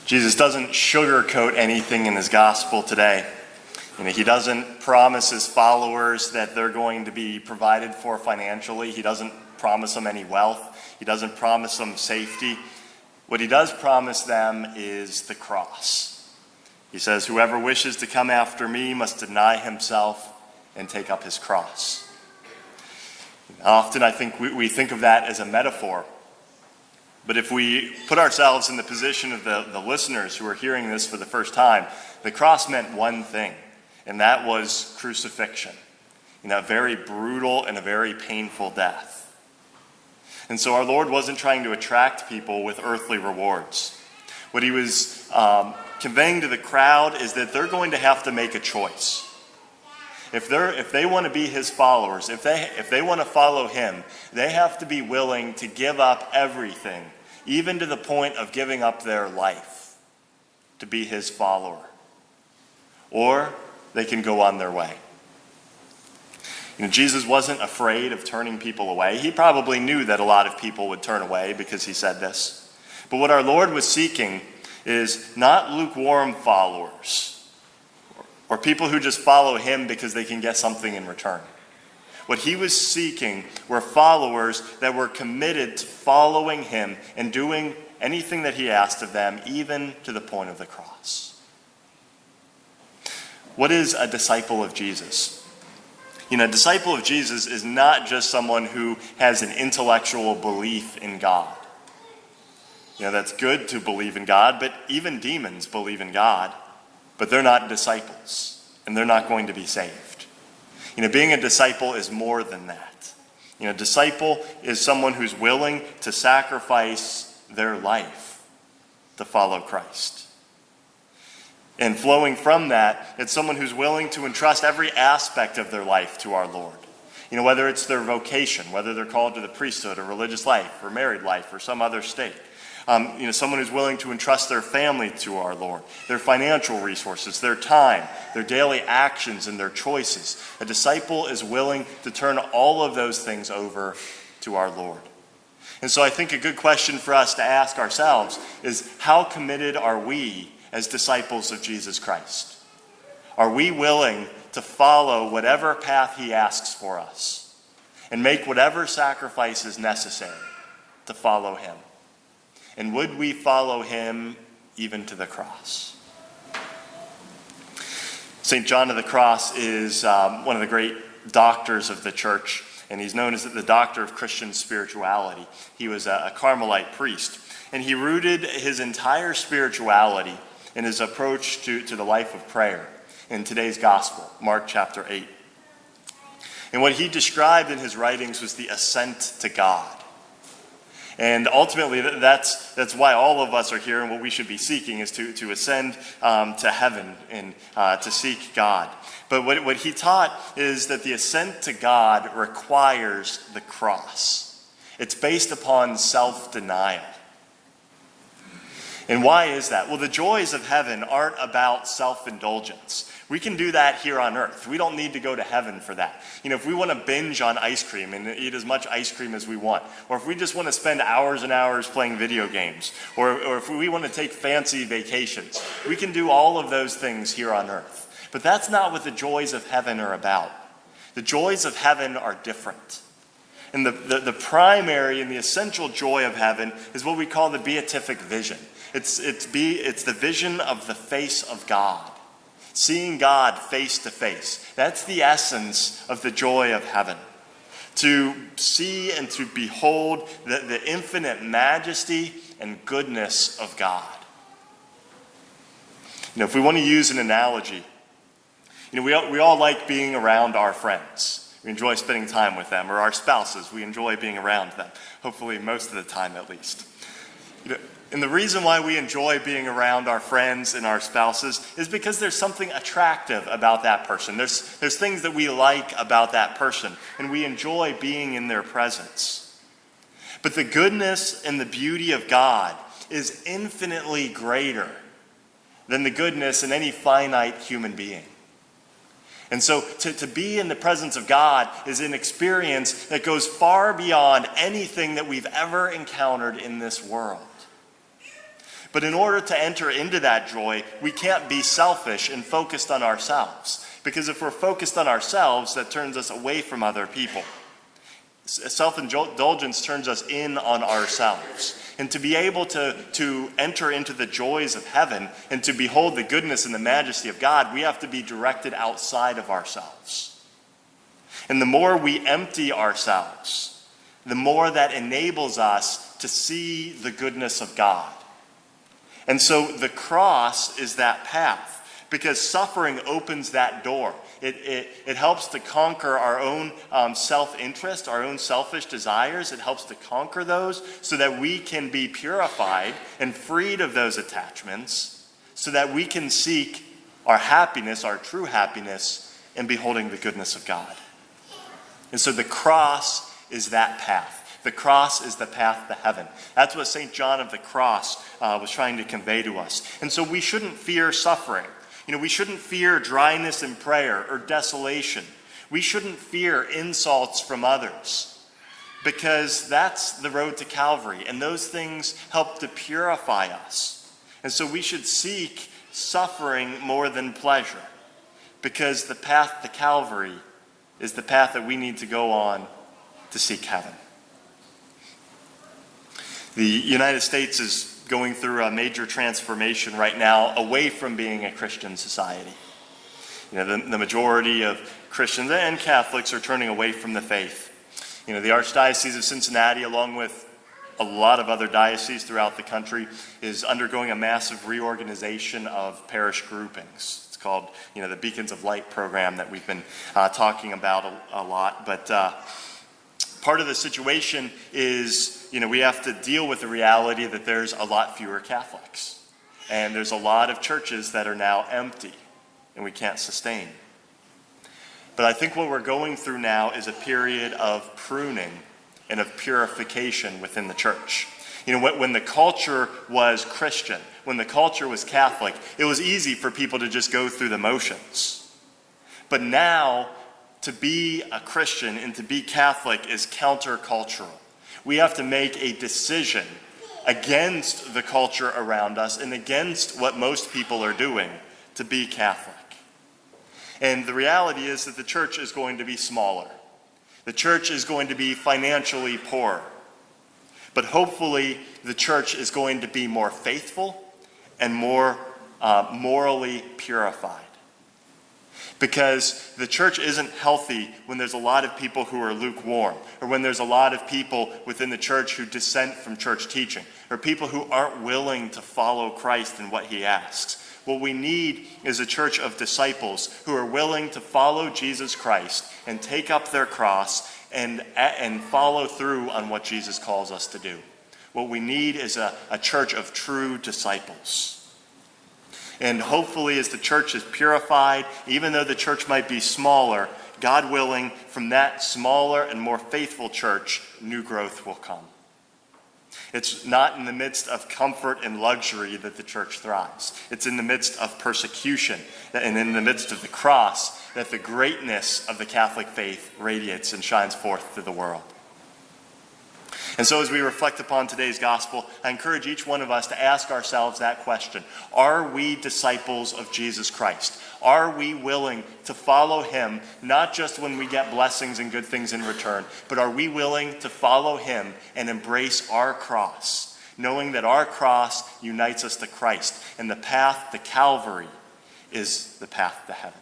Jesus doesn't sugarcoat anything in his gospel today. He doesn't promise his followers that they're going to be provided for financially. He doesn't promise them any wealth. He doesn't promise them safety. What he does promise them is the cross. He says, "Whoever wishes to come after me must deny himself and take up his cross." Often I think we think of that as a metaphor. But if we put ourselves in the position of the listeners who are hearing this for the first time, the cross meant one thing, and that was crucifixion. A very brutal and a very painful death. And so our Lord wasn't trying to attract people with earthly rewards. What he was conveying to the crowd is that they're going to have to make a choice. If they want to be his followers, if they want to follow him, they have to be willing to give up everything, even to the point of giving up their life to be his follower. Or they can go on their way. Jesus wasn't afraid of turning people away. He probably knew that a lot of people would turn away because he said this. But what our Lord was seeking is not lukewarm followers or people who just follow him because they can get something in return. What he was seeking were followers that were committed to following him and doing anything that he asked of them, even to the point of the cross. What is a disciple of Jesus? A disciple of Jesus is not just someone who has an intellectual belief in God. That's good to believe in God, but even demons believe in God, but they're not disciples, and they're not going to be saved. Being a disciple is more than that. A disciple is someone who's willing to sacrifice their life to follow Christ. And flowing from that, it's someone who's willing to entrust every aspect of their life to our Lord. Whether it's their vocation, whether they're called to the priesthood or religious life or married life or some other state. Someone who's willing to entrust their family to our Lord, their financial resources, their time, their daily actions, and their choices. A disciple is willing to turn all of those things over to our Lord. And so I think a good question for us to ask ourselves is, how committed are we as disciples of Jesus Christ? Are we willing to follow whatever path he asks for us and make whatever sacrifices necessary to follow him? And would we follow him even to the cross? St. John of the Cross is one of the great doctors of the church, and he's known as the doctor of Christian spirituality. He was a Carmelite priest, and he rooted his entire spirituality in his approach to the life of prayer in today's gospel, Mark chapter 8. And what he described in his writings was the ascent to God. And ultimately, that's why all of us are here, and what we should be seeking is to ascend to heaven and to seek God. But what he taught is that the ascent to God requires the cross. It's based upon self-denial. And why is that? Well, the joys of heaven aren't about self-indulgence. We can do that here on earth. We don't need to go to heaven for that. If we want to binge on ice cream and eat as much ice cream as we want, or if we just want to spend hours and hours playing video games, or if we want to take fancy vacations, we can do all of those things here on earth. But that's not what the joys of heaven are about. The joys of heaven are different. And the primary and the essential joy of heaven is what we call the beatific vision. It's the vision of the face of God. Seeing God face to face. That's the essence of the joy of heaven. To see and to behold the infinite majesty and goodness of God. If we want to use an analogy, we all like being around our friends. We enjoy spending time with them, or our spouses. We enjoy being around them, hopefully most of the time at least. And the reason why we enjoy being around our friends and our spouses is because there's something attractive about that person. There's things that we like about that person, and we enjoy being in their presence. But the goodness and the beauty of God is infinitely greater than the goodness in any finite human being. And so to be in the presence of God is an experience that goes far beyond anything that we've ever encountered in this world. But in order to enter into that joy, we can't be selfish and focused on ourselves. Because if we're focused on ourselves, that turns us away from other people. Self-indulgence turns us in on ourselves. And to be able to enter into the joys of heaven and to behold the goodness and the majesty of God, we have to be directed outside of ourselves. And the more we empty ourselves, the more that enables us to see the goodness of God. And so the cross is that path, because suffering opens that door. It helps to conquer our own self-interest, our own selfish desires. It helps to conquer those so that we can be purified and freed of those attachments, so that we can seek our happiness, our true happiness, in beholding the goodness of God. And so the cross is that path. The cross is the path to heaven. That's what St. John of the Cross was trying to convey to us. And so we shouldn't fear suffering. We shouldn't fear dryness in prayer or desolation. We shouldn't fear insults from others, because that's the road to Calvary, and those things help to purify us. And so we should seek suffering more than pleasure, because the path to Calvary is the path that we need to go on to seek heaven. The United States is going through a major transformation right now away from being a Christian society. The majority of Christians and Catholics are turning away from the faith. The Archdiocese of Cincinnati, along with a lot of other dioceses throughout the country, is undergoing a massive reorganization of parish groupings. It's called, the Beacons of Light program that we've been talking about a lot. But part of the situation is, we have to deal with the reality that there's a lot fewer Catholics. And there's a lot of churches that are now empty, and we can't sustain. But I think what we're going through now is a period of pruning and of purification within the church. When the culture was Christian, when the culture was Catholic, it was easy for people to just go through the motions. But now, to be a Christian and to be Catholic is countercultural. We have to make a decision against the culture around us and against what most people are doing to be Catholic. And the reality is that the church is going to be smaller. The church is going to be financially poorer. But hopefully the church is going to be more faithful and more morally purified. Because the church isn't healthy when there's a lot of people who are lukewarm, or when there's a lot of people within the church who dissent from church teaching, or people who aren't willing to follow Christ in what he asks. What we need is a church of disciples who are willing to follow Jesus Christ and take up their cross and follow through on what Jesus calls us to do. What we need is a church of true disciples. And hopefully as the church is purified, even though the church might be smaller, God willing, from that smaller and more faithful church, new growth will come. It's not in the midst of comfort and luxury that the church thrives. It's in the midst of persecution and in the midst of the cross that the greatness of the Catholic faith radiates and shines forth to the world. And so as we reflect upon today's gospel, I encourage each one of us to ask ourselves that question. Are we disciples of Jesus Christ? Are we willing to follow him, not just when we get blessings and good things in return, but are we willing to follow him and embrace our cross, knowing that our cross unites us to Christ, and the path to Calvary is the path to heaven?